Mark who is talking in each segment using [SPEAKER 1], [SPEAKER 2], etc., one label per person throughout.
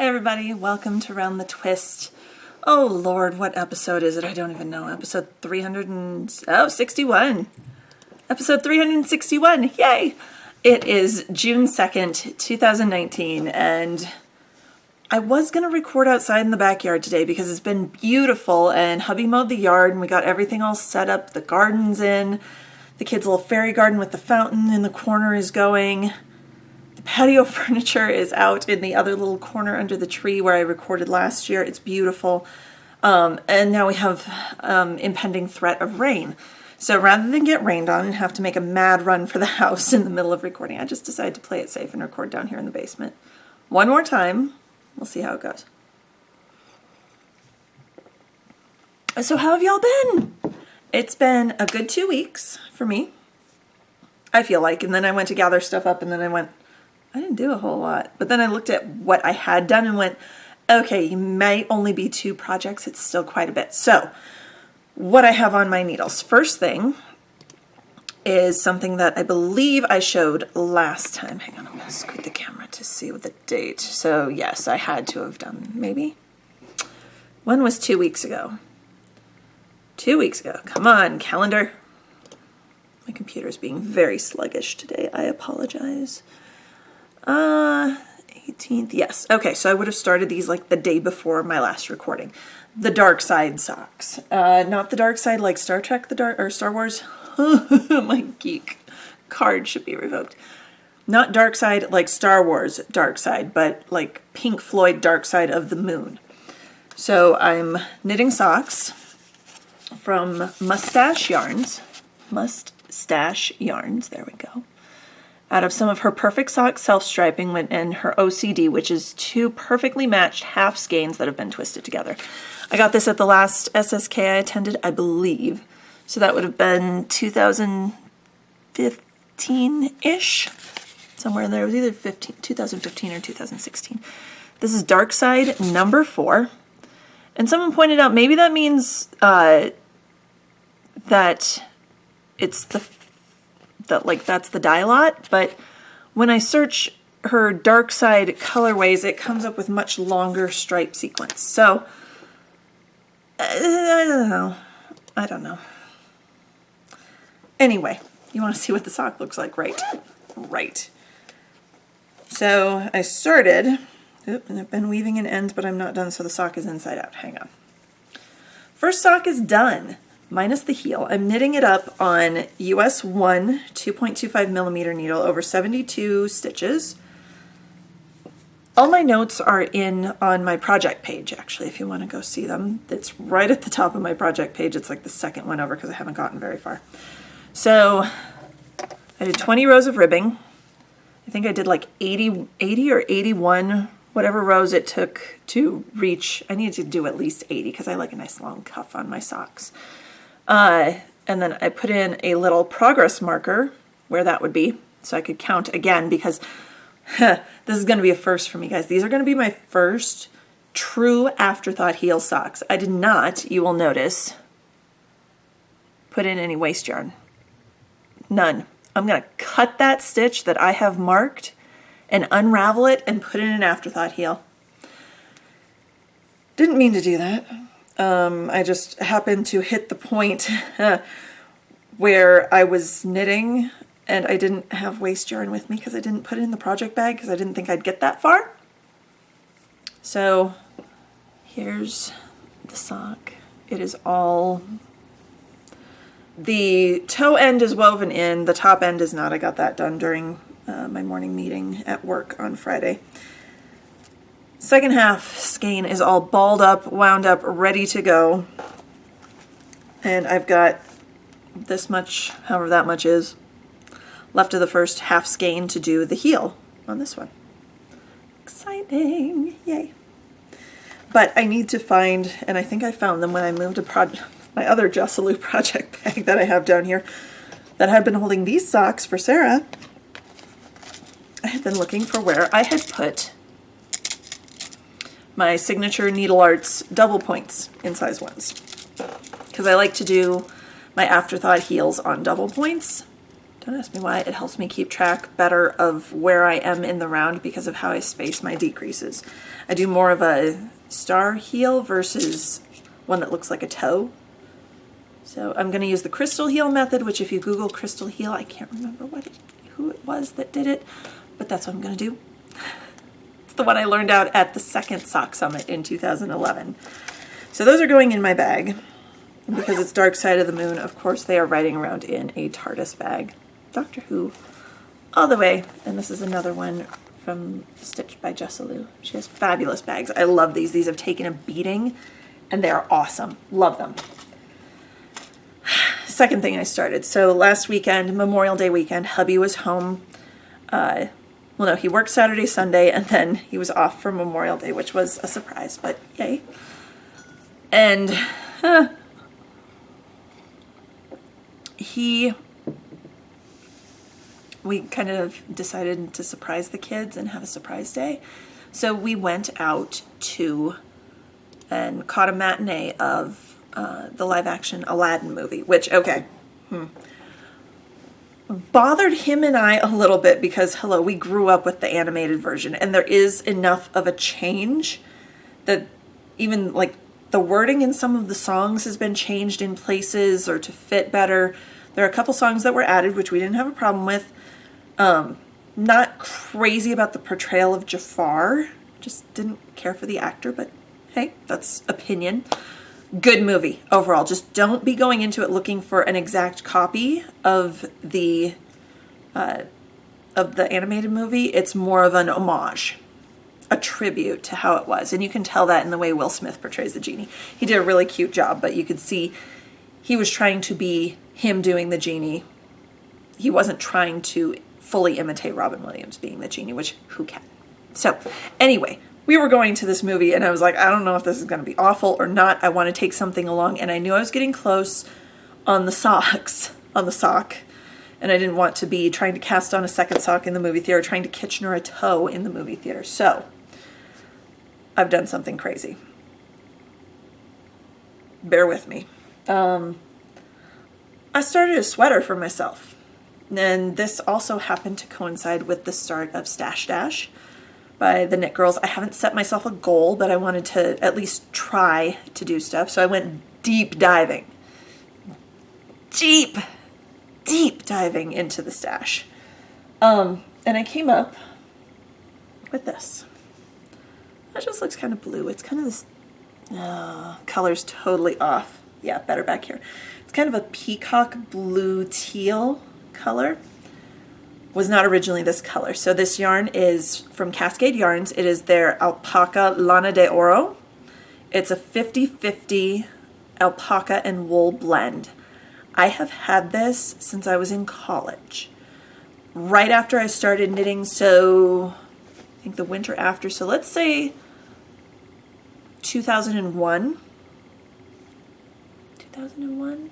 [SPEAKER 1] everybody, welcome to Round the Twist. Oh Lord, what episode is it? I don't even know. Episode 361. Episode 361, yay! It is June 2nd, 2019, and I was going to record outside in the backyard today because it's been beautiful, and hubby mowed the yard, and we got everything all set up, the garden's in, the kids' little fairy garden with the fountain in the corner is going. Patio furniture is out in the other little corner under the tree where I recorded last year. It's beautiful. And now we have impending threat of rain. So rather than get rained on and have to make a mad run for the house in the middle of recording, I just decided to play it safe and record down here in the basement. One more time. We'll see how it goes. So how have y'all been? It's been a good 2 weeks for me, I feel like. And then I went to gather stuff up and then I didn't do a whole lot, but then I looked at what I had done and went, okay, you might only be 2 projects. It's still quite a bit. So what I have on my needles. First thing is something that I believe I showed last time. Hang on, I'm going to scoot the camera to see the date. So yes, I had to have done maybe. When was 2 weeks ago? 2 weeks ago. Come on, calendar. My computer's being very sluggish today. I apologize. 18th, yes. Okay, so I would have started these like the day before my last recording. The dark side socks. Not the dark side like Star Trek, or Star Wars. My geek card should be revoked. Not dark side like Star Wars dark side, but like Pink Floyd Dark Side of the Moon. So I'm knitting socks from Mustache Yarns. Mustache Yarns, there we go. Out of some of her Perfect Sock self-striping and her OCD, which is 2 perfectly matched half skeins that have been twisted together. I got this at the last SSK I attended, I believe. So that would have been 2015-ish. Somewhere in there. It was either 2015 or 2016. This is Dark Side number 4. And someone pointed out maybe that means that it's that's the dye lot, but when I search her dark side colorways, it comes up with much longer stripe sequence. So I don't know. Anyway, you want to see what the sock looks like, right? Right. So I started, and I've been weaving in ends, but I'm not done, so the sock is inside out. Hang on. First sock is done. Minus the heel. I'm knitting it up on US 1 2.25 millimeter needle over 72 stitches. All my notes are on my project page, actually, if you want to go see them. It's right at the top of my project page. It's like the second one over because I haven't gotten very far. So I did 20 rows of ribbing. I think I did like 80 or 81, whatever rows it took to reach. I needed to do at least 80 because I like a nice long cuff on my socks. And then I put in a little progress marker where that would be, so I could count again, because this is going to be a first for me, guys. These are going to be my first true afterthought heel socks. I did not, you will notice, put in any waste yarn. None. I'm going to cut that stitch that I have marked and unravel it and put in an afterthought heel. Didn't mean to do that. I just happened to hit the point where I was knitting and I didn't have waste yarn with me because I didn't put it in the project bag because I didn't think I'd get that far. So here's the sock. It is all, the toe end is woven in, the top end is not. I got that done during my morning meeting at work on Friday. Second half skein is all balled up, wound up, ready to go. And I've got this much, however that much is, left of the first half skein to do the heel on this one. Exciting, yay. But I need to find, and I think I found them when I moved my other Jossaloo project bag that I have down here that had been holding these socks for Sarah. I had been looking for where I had put my signature Needle Arts double points in size 1s. Because I like to do my afterthought heels on double points. Don't ask me why. It helps me keep track better of where I am in the round because of how I space my decreases. I do more of a star heel versus one that looks like a toe. So I'm going to use the crystal heel method, which if you Google crystal heel, I can't remember who it was that did it, but that's what I'm going to do. It's the one I learned out at the second sock summit in 2011. So those are going in my bag. Because it's Dark Side of the Moon, of course they are riding around in a TARDIS bag. Doctor Who, all the way. And this is another one from Stitched by Jessalou. She has fabulous bags. I love these. These have taken a beating, and they are awesome. Love them. Second thing I started. So last weekend, Memorial Day weekend, hubby was home. Well, no, he worked Saturday, Sunday, and then he was off for Memorial Day, which was a surprise, but yay. And we kind of decided to surprise the kids and have a surprise day. So we went out to and caught a matinee of the live action Aladdin movie, which, bothered him and I a little bit because, hello, we grew up with the animated version and there is enough of a change that even like the wording in some of the songs has been changed in places or to fit better. There are a couple songs that were added, which we didn't have a problem with. Not crazy about the portrayal of Jafar. Just didn't care for the actor, but hey, that's opinion. Good movie overall. Just don't be going into it looking for an exact copy of the animated movie. It's more of an homage, a tribute to how it was. And you can tell that in the way Will Smith portrays the genie. He did a really cute job, but you could see he was trying to be him doing the genie. He wasn't trying to fully imitate Robin Williams being the genie, which who can? So anyway, we were going to this movie and I was like, I don't know if this is going to be awful or not. I want to take something along. And I knew I was getting close on the sock. And I didn't want to be trying to cast on a second sock in the movie theater, trying to Kitchener a toe in the movie theater. So I've done something crazy. Bear with me. I started a sweater for myself. And this also happened to coincide with the start of Stash Dash by the Knit Girls. I haven't set myself a goal, but I wanted to at least try to do stuff. So I went deep diving. Deep diving into the stash. And I came up with this. That just looks kind of blue. It's kind of this, color's totally off. Yeah, better back here. It's kind of a peacock blue teal color. Was not originally this color. So this yarn is from Cascade Yarns. It is their Alpaca Lana de Oro. It's a 50-50 alpaca and wool blend. I have had this since I was in college. Right after I started knitting, so I think the winter after. So let's say 2001. 2001?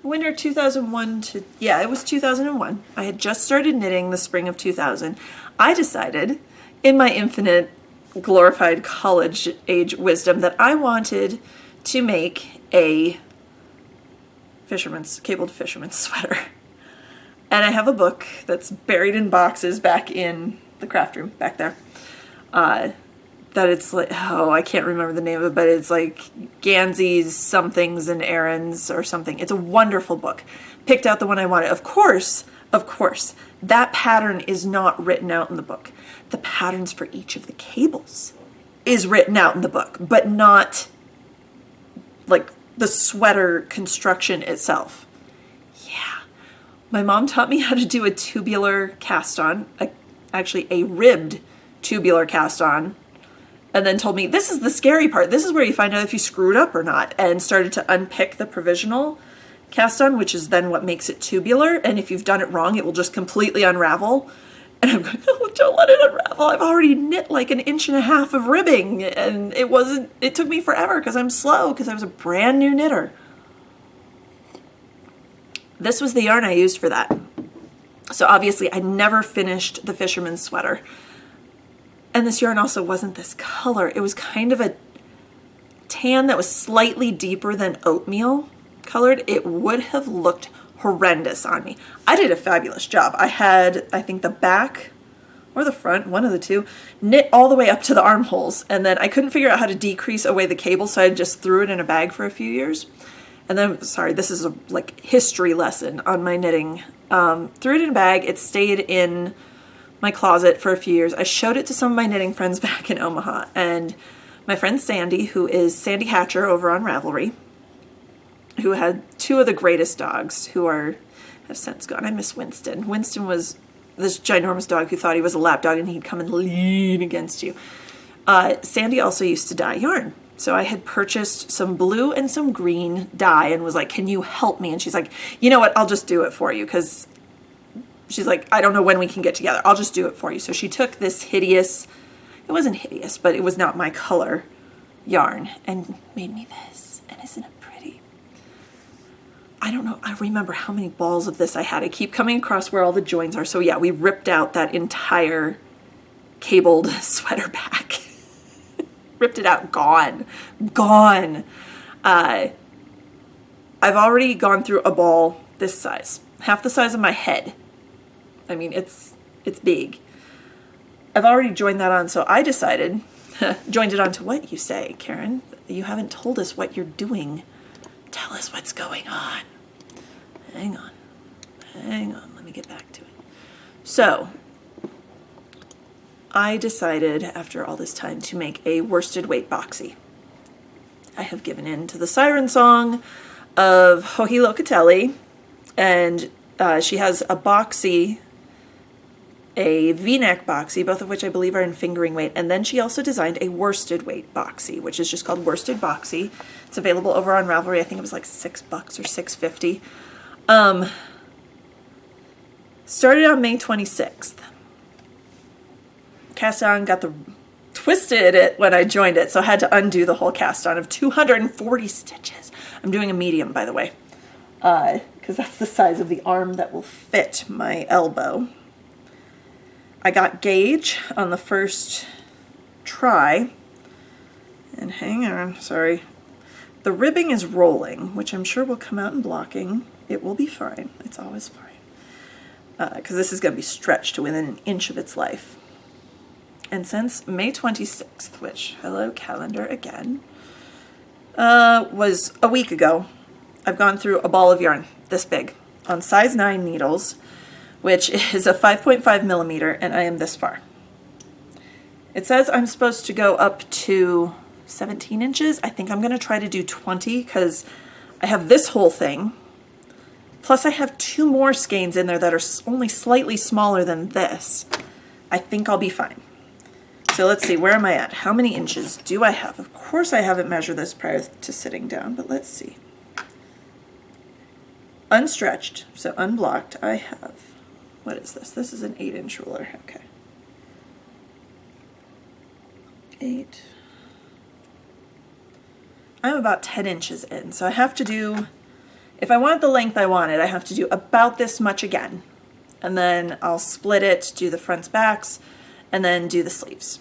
[SPEAKER 1] Winter 2001 to, yeah, it was 2001. I had just started knitting the spring of 2000. I decided, in my infinite glorified college age wisdom, that I wanted to make a cabled fisherman's sweater. And I have a book that's buried in boxes back in the craft room back there. That it's like, I can't remember the name of it, but it's like Gansey's Somethings and Errands or something. It's a wonderful book. Picked out the one I wanted. Of course, that pattern is not written out in the book. The patterns for each of the cables is written out in the book, but not like the sweater construction itself. Yeah. My mom taught me how to do a tubular cast on, actually a ribbed tubular cast on, and then told me, this is the scary part. This is where you find out if you screwed up or not, and started to unpick the provisional cast on, which is then what makes it tubular. And if you've done it wrong, it will just completely unravel. And I'm going, oh, don't let it unravel. I've already knit like 1.5 inches of ribbing, and it took me forever because I'm slow because I was a brand new knitter. This was the yarn I used for that. So obviously I never finished the fisherman's sweater. And this yarn also wasn't this color. It was kind of a tan that was slightly deeper than oatmeal colored. It would have looked horrendous on me. I did a fabulous job. I had, I think, the back or the front, one of the two, knit all the way up to the armholes. And then I couldn't figure out how to decrease away the cable, so I just threw it in a bag for a few years. And then, sorry, this is a like history lesson on my knitting. Threw it in a bag. It stayed in my closet for a few years. I showed it to some of my knitting friends back in Omaha, and my friend Sandy, who is Sandy Hatcher over on Ravelry, who had two of the greatest dogs who have since gone. I miss Winston. Winston was this ginormous dog who thought he was a lap dog and he'd come and lean against you. Sandy also used to dye yarn. So I had purchased some blue and some green dye and was like, can you help me? And she's like, you know what? I'll just do it for you. Because she's like, I don't know when we can get together. I'll just do it for you. So she took this hideous, it wasn't hideous, but it was not my color yarn and made me this. And isn't it pretty? I don't know. I remember how many balls of this I had. I keep coming across where all the joins are. So yeah, we ripped out that entire cabled sweater back. Ripped it out. Gone. I've already gone through a ball this size. Half the size of my head. I mean, it's big. I've already joined that on, so I decided, joined it onto what you say, Karen? You haven't told us what you're doing. Tell us what's going on. Hang on. Let me get back to it. So, I decided after all this time to make a worsted weight boxy. I have given in to the siren song of Joji Locatelli, and she has a boxy, a V-neck boxy, both of which I believe are in fingering weight, and then she also designed a worsted weight boxy, which is just called Worsted Boxy. It's available over on Ravelry. I think it was like $6 or $6.50. Started on May 26th. Cast on, twisted it when I joined it, so I had to undo the whole cast on of 240 stitches. I'm doing a medium, by the way, because that's the size of the arm that will fit my elbow. I got gauge on the first try, and hang on, sorry. The ribbing is rolling, which I'm sure will come out in blocking. It will be fine. It's always fine. Because this is going to be stretched to within an inch of its life. And since May 26th, which, hello calendar again, was a week ago, I've gone through a ball of yarn this big on size 9 needles, which is a 5.5 millimeter, and I am this far. It says I'm supposed to go up to 17 inches. I think I'm going to try to do 20 because I have this whole thing. Plus I have 2 more skeins in there that are only slightly smaller than this. I think I'll be fine. So let's see, where am I at? How many inches do I have? Of course I haven't measured this prior to sitting down, but let's see. Unstretched, so unblocked, I have, what is this? This is an 8-inch ruler, okay. 8. I'm about 10 inches in, so I have to do, if I want the length I wanted, I have to do about this much again. And then I'll split it, do the fronts, backs, and then do the sleeves.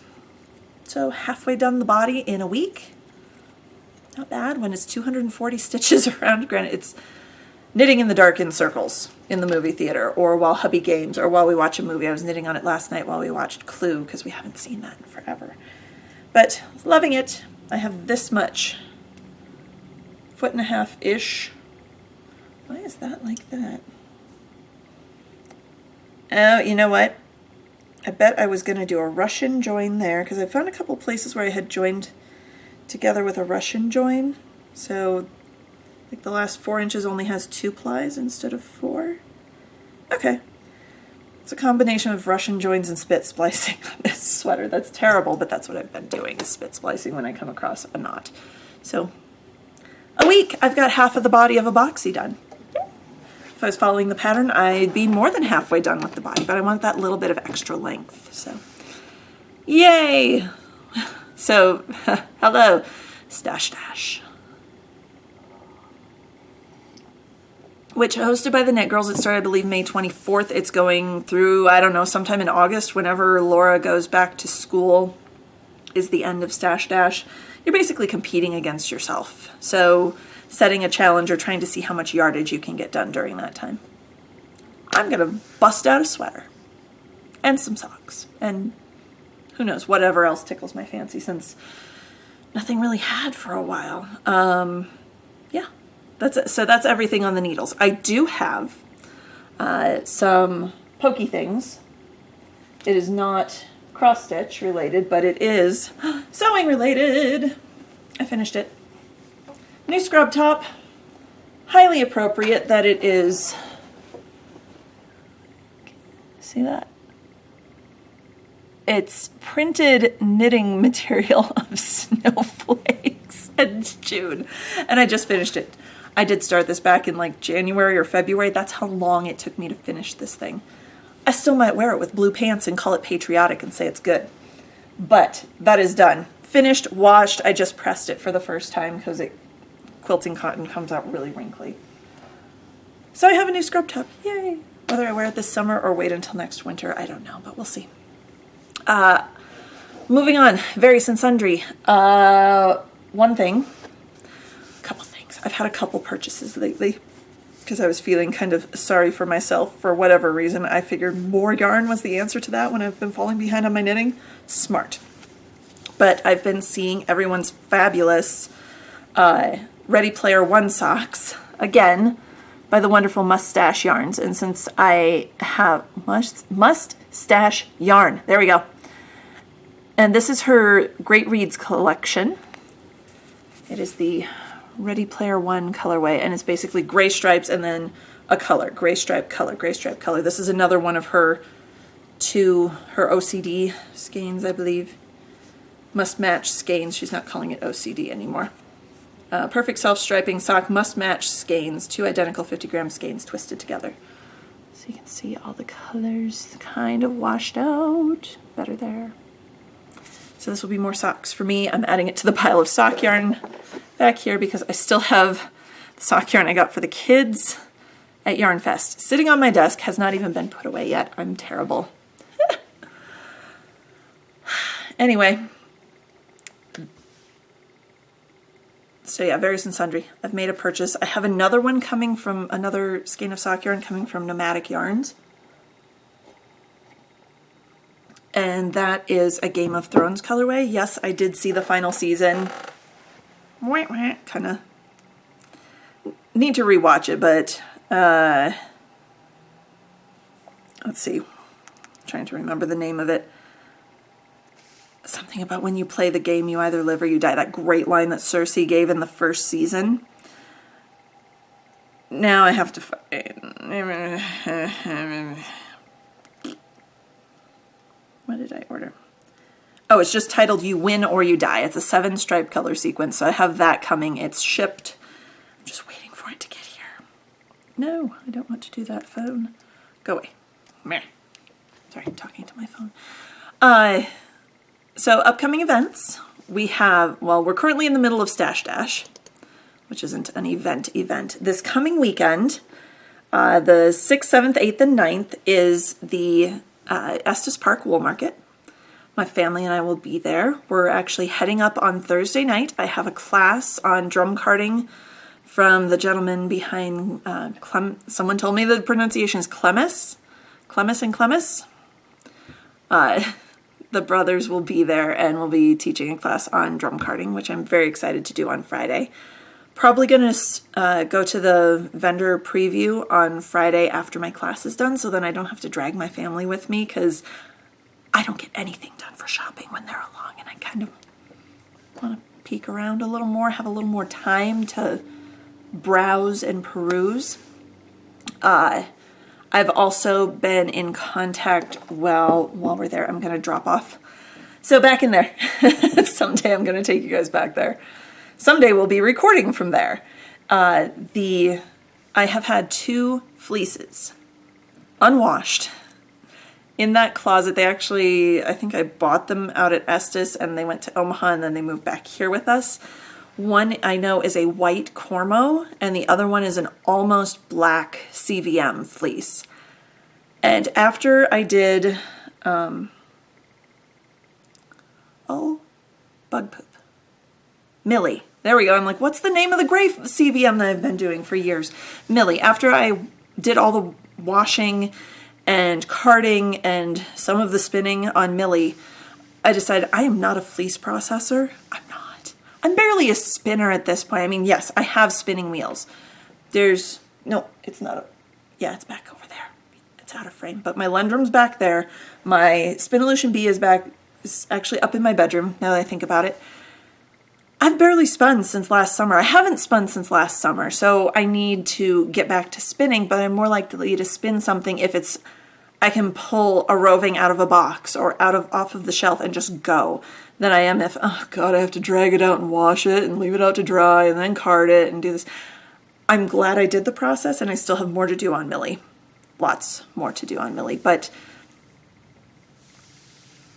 [SPEAKER 1] So halfway done the body in a week. Not bad when it's 240 stitches around. Granted, it's knitting in the dark in circles in the movie theater or while hubby games or while we watch a movie. I was knitting on it last night while we watched Clue because we haven't seen that in forever. But loving it. I have this much. 1.5-ish. Why is that like that? Oh, you know what? I bet I was going to do a Russian join there because I found a couple places where I had joined together with a Russian join. So like the last 4 inches only has 2 plies instead of 4. Okay. It's a combination of Russian joins and spit splicing on this sweater. That's terrible, but that's what I've been doing is spit splicing when I come across a knot. So a week, I've got half of the body of a boxy done. If I was following the pattern, I'd be more than halfway done with the body, but I want that little bit of extra length, so yay! So, hello, Stash Dash. Which, hosted by the Knit Girls, it started, I believe, May 24th. It's going through, I don't know, sometime in August, whenever Laura goes back to school, is the end of Stash Dash. You're basically competing against yourself. So setting a challenge or trying to see how much yardage you can get done during that time. I'm going to bust out a sweater and some socks and who knows, whatever else tickles my fancy since nothing really had for a while. Yeah, that's it. So that's everything on the needles. I do have some pokey things. It is not cross stitch related, but it is sewing related. I finished it. New scrub top. Highly appropriate that it is. See that? It's printed knitting material of snowflakes and June. And I just finished it. I did start this back in like January or February. That's how long it took me to finish this thing. I still might wear it with blue pants and call it patriotic and say it's good. But that is done. Finished, washed. I just pressed it for the first time because quilting cotton comes out really wrinkly. So I have a new scrub top. Yay! Whether I wear it this summer or wait until next winter, I don't know, but we'll see. Moving on, various and sundry. One thing, a couple things. I've had a couple purchases lately because I was feeling kind of sorry for myself for whatever reason. I figured more yarn was the answer to that when I've been falling behind on my knitting. Smart. But I've been seeing everyone's fabulous Ready Player One socks, again, by the wonderful Mustache Yarns. And since I have Mustache Yarn, there we go. And this is her Great Reads collection. It is the Ready Player One colorway, and it's basically gray stripes and then a color, gray stripe color, gray stripe color. This is another one of her OCD skeins, I believe. Must match skeins. She's not calling it OCD anymore. Perfect self-striping sock, must match skeins, 2 identical 50-gram skeins twisted together. So you can see all the colors kind of washed out. Better there. So this will be more socks. For me, I'm adding it to the pile of sock yarn back here because I still have the sock yarn I got for the kids at Yarn Fest. Sitting on my desk, has not even been put away yet. I'm terrible. Anyway. So yeah, various and sundry. I've made a purchase. I have another one coming from, another skein of sock yarn coming from Nomadic Yarns. And that is a Game of Thrones colorway. Yes, I did see the final season. Kind of need to rewatch it, but let's see. I'm trying to remember the name of it. Something about when you play the game, you either live or you die. That great line that Cersei gave in the first season. Now I have to find... What did I order? Oh, it's just titled You Win or You Die. It's a 7-stripe color sequence, so I have that coming. It's shipped. I'm just waiting for it to get here. No, I don't want to do that, phone. Go away. Meh. Sorry, I'm talking to my phone. So upcoming events, we have, well, we're currently in the middle of Stash Dash, which isn't an event. This coming weekend, the 6th, 7th, 8th, and 9th is the Estes Wool Market. My family and I will be there. We're actually heading up on Thursday night. I have a class on drum carding from the gentleman behind someone told me the pronunciation is Clemis and Clemis. The brothers will be there and we'll be teaching a class on drum carding, which I'm very excited to do on Friday. Probably going to go to the vendor preview on Friday after my class is done, so then I don't have to drag my family with me because I don't get anything done for shopping when they're along, and I kind of want to peek around a little more, have a little more time to browse and peruse. I've also been in contact, while we're there, I'm going to drop off. So back in there. Someday I'm going to take you guys back there. Someday we'll be recording from there. I have had 2 fleeces unwashed in that closet. They actually, I think I bought them out at Estes and they went to Omaha and then they moved back here with us. One I know is a white Cormo and the other one is an almost black CVM fleece. And after I did, bug poop. Millie. There we go. I'm like, what's the name of the gray CVM that I've been doing for years? Millie. After I did all the washing and carding and some of the spinning on Millie, I decided I am not a fleece processor. I'm not. I'm barely a spinner at this point. I mean, yes, I have spinning wheels. No, it's not. Yeah, it's back over there. It's out of frame. But my Lendrum's back there. My Spinolution B is actually up in my bedroom, now that I think about it. I've barely spun since last summer. I haven't spun since last summer, so I need to get back to spinning, but I'm more likely to spin something if I can pull a roving out of a box or off of the shelf and just go, than I am if, oh God, I have to drag it out and wash it and leave it out to dry and then card it and do this. I'm glad I did the process, and I still have more to do on Millie. Lots more to do on Millie, but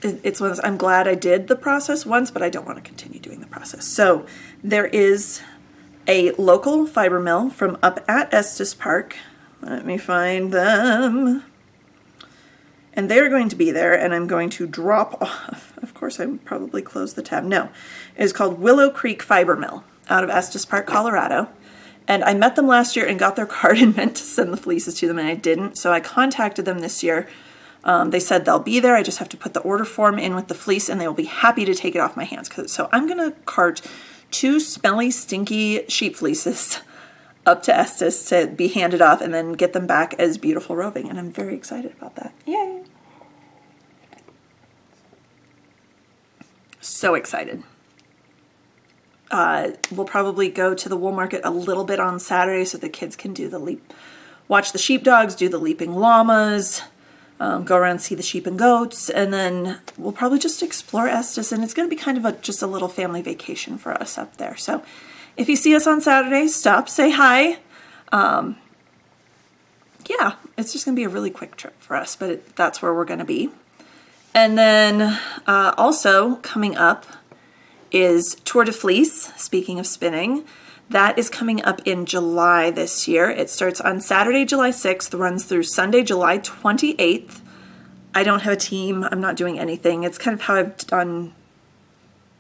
[SPEAKER 1] it's one of those, I'm glad I did the process once, but I don't want to continue doing the process. So there is a local fiber mill from up at Estes Park. Let me find them. And they're going to be there, and I'm going to drop off. Of course, I probably closed the tab. No. It is called Willow Creek Fiber Mill out of Estes Park, Colorado. And I met them last year and got their card and meant to send the fleeces to them, and I didn't. So I contacted them this year. They said they'll be there. I just have to put the order form in with the fleece, and they will be happy to take it off my hands. So I'm going to cart 2 smelly, stinky sheep fleeces up to Estes to be handed off and then get them back as beautiful roving. And I'm very excited about that. Yay! So excited. We'll probably go to the wool market a little bit on Saturday so the kids can do watch the sheepdogs, do the leaping llamas, go around and see the sheep and goats, and then we'll probably just explore Estes, and it's going to be kind of just a little family vacation for us up there. So if you see us on Saturday, stop, say hi. Yeah, it's just going to be a really quick trip for us, but that's where we're going to be. And then also coming up is Tour de Fleece, speaking of spinning. That is coming up in July this year. It starts on Saturday, July 6th, runs through Sunday, July 28th. I don't have a team. I'm not doing anything. It's kind of how I've done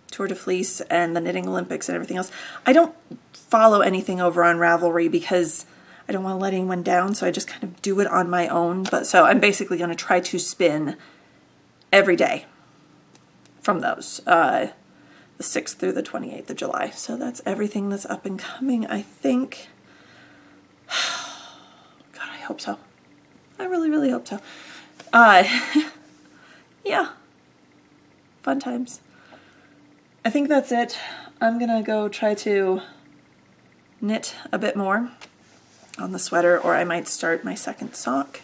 [SPEAKER 1] Tour de Fleece and the Knitting Olympics and everything else. I don't follow anything over on Ravelry because I don't want to let anyone down, so I just kind of do it on my own. So I'm basically going to try to spin every day from those. The 6th through the 28th of July. So that's everything that's up and coming, I think. God, I hope so. I really, really hope so. Yeah. Fun times. I think that's it. I'm gonna go try to knit a bit more on the sweater, or I might start my second sock.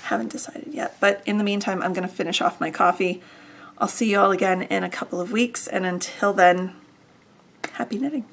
[SPEAKER 1] Haven't decided yet. But in the meantime, I'm gonna finish off my coffee. I'll see you all again in a couple of weeks, and until then, happy knitting.